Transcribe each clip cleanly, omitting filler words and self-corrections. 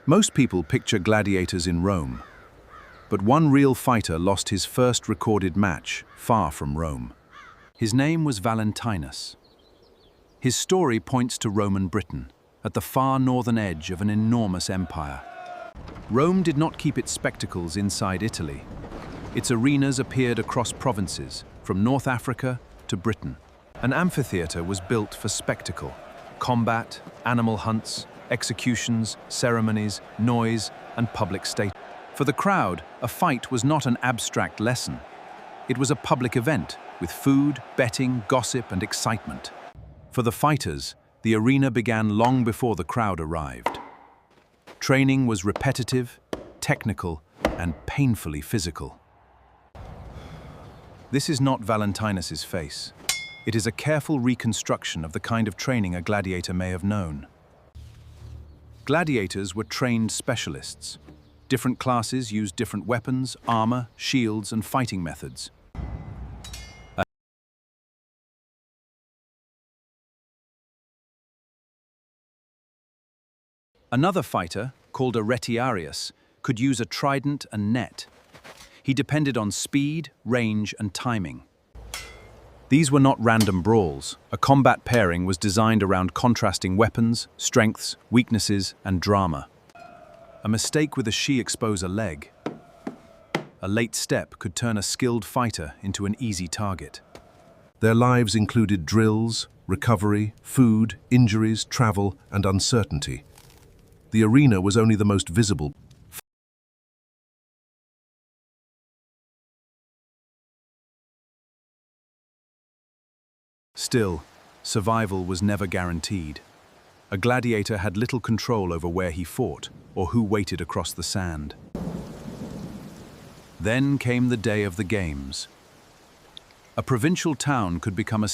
Most people picture gladiators in Rome, but one real fighter lost his first recorded match far from Rome. His name was Valentinus. His story points to Roman Britain, at the far northern edge of an enormous empire. Rome did not keep its spectacles inside Italy. Its arenas appeared across provinces, from North Africa to Britain. An amphitheater was built for spectacle: combat, animal hunts, executions, ceremonies, noise, and public state. For the crowd, a fight was not an abstract lesson. It was a public event, with food, betting, gossip, and excitement. For the fighters, the arena began long before the crowd arrived. Training was repetitive, technical, and painfully physical. This is not Valentinus's face. It is a careful reconstruction of the kind of training a gladiator may have known. Gladiators were trained specialists. Different classes used different weapons, armor, shields, and fighting methods. Another fighter, called a retiarius, could use a trident and net. He depended on speed, range, and timing. These were not random brawls. A combat pairing was designed around contrasting weapons, strengths, weaknesses, and drama. A mistake with a she expose a leg. A late step could turn a skilled fighter into an easy target. Their lives included drills, recovery, food, injuries, travel, and uncertainty. The arena was only the most visible. Still, survival was never guaranteed. A gladiator had little control over where he fought or who waited across the sand. Then came the day of the games. A provincial town could become a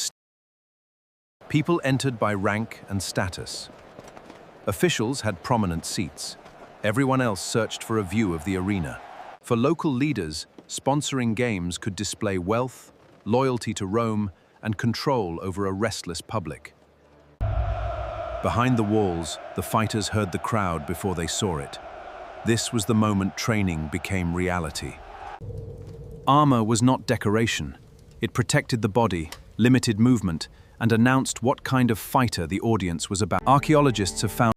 people entered by rank and status. Officials had prominent seats. Everyone else searched for a view of the arena. For local leaders, sponsoring games could display wealth, loyalty to Rome, and control over a restless public. Behind the walls, the fighters heard the crowd before they saw it. This was the moment training became reality. Armor was not decoration. It protected the body, limited movement, and announced what kind of fighter the audience was about. Archaeologists have found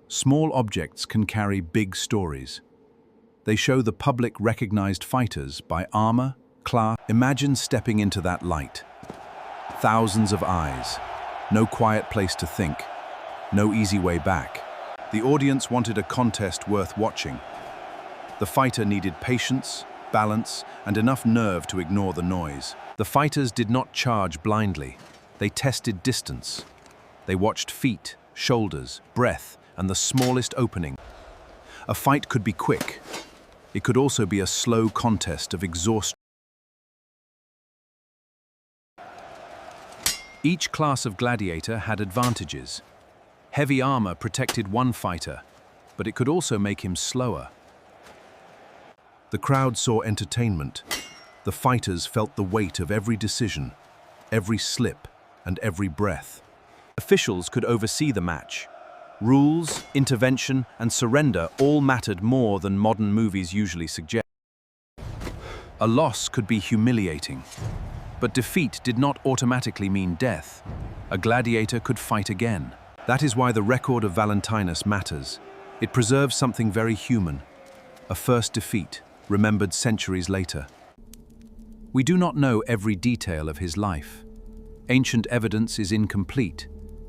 small objects can carry big stories. They show the public recognized fighters by armor, class. Imagine stepping into that light. Thousands of eyes. No quiet place to think. No easy way back. The audience wanted a contest worth watching. The fighter needed patience, balance, and enough nerve to ignore the noise. The fighters did not charge blindly. They tested distance. They watched feet, shoulders, breath, and the smallest opening. A fight could be quick. It could also be a slow contest of exhaustion. Each class of gladiator had advantages. Heavy armor protected one fighter, but it could also make him slower. The crowd saw entertainment. The fighters felt the weight of every decision, every slip, and every breath. Officials could oversee the match. Rules, intervention, and surrender all mattered more than modern movies usually suggest. A loss could be humiliating, but defeat did not automatically mean death. A gladiator could fight again. That is why the record of Valentinus matters. It preserves something very human, a first defeat, remembered centuries later. We do not know every detail of his life. Ancient evidence is incomplete,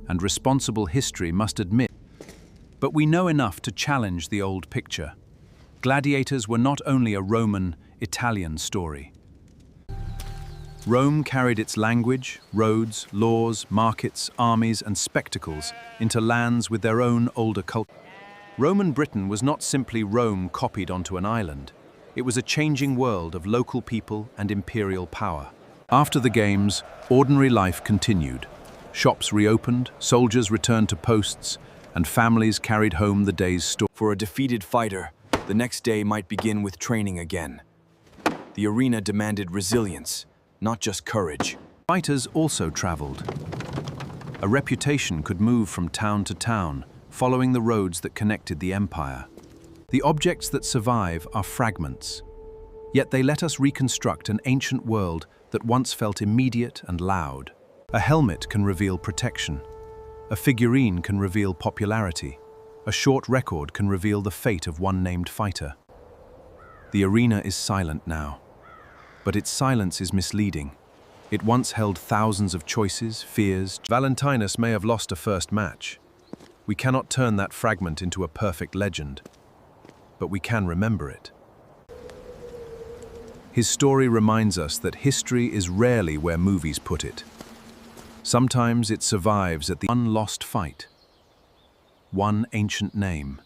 and responsible history must admit. But we know enough to challenge the old picture. Gladiators were not only a Roman, Italian story. Rome carried its language, roads, laws, markets, armies, and spectacles into lands with their own older culture. Roman Britain was not simply Rome copied onto an island. It was a changing world of local people and imperial power. After the games, ordinary life continued. Shops reopened, soldiers returned to posts, and families carried home the day's store. For a defeated fighter, the next day might begin with training again. The arena demanded resilience, not just courage, Fighters also traveled. A reputation could move from town to town, following the roads that connected the empire. The objects that survive are fragments, yet they let us reconstruct an ancient world that once felt immediate and loud. A helmet can reveal protection. A figurine can reveal popularity. A short record can reveal the fate of one named fighter. The arena is silent now, but its silence is misleading. It once held thousands of choices, fears. Valentinus may have lost a first match. We cannot turn that fragment into a perfect legend, but we can remember it. His story reminds us that history is rarely where movies put it. Sometimes it survives at the unlost fight, one ancient name,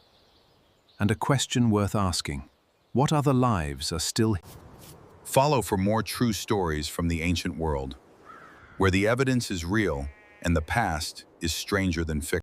and a question worth asking: what other lives are still? Follow for more true stories from the ancient world, where the evidence is real and the past is stranger than fiction.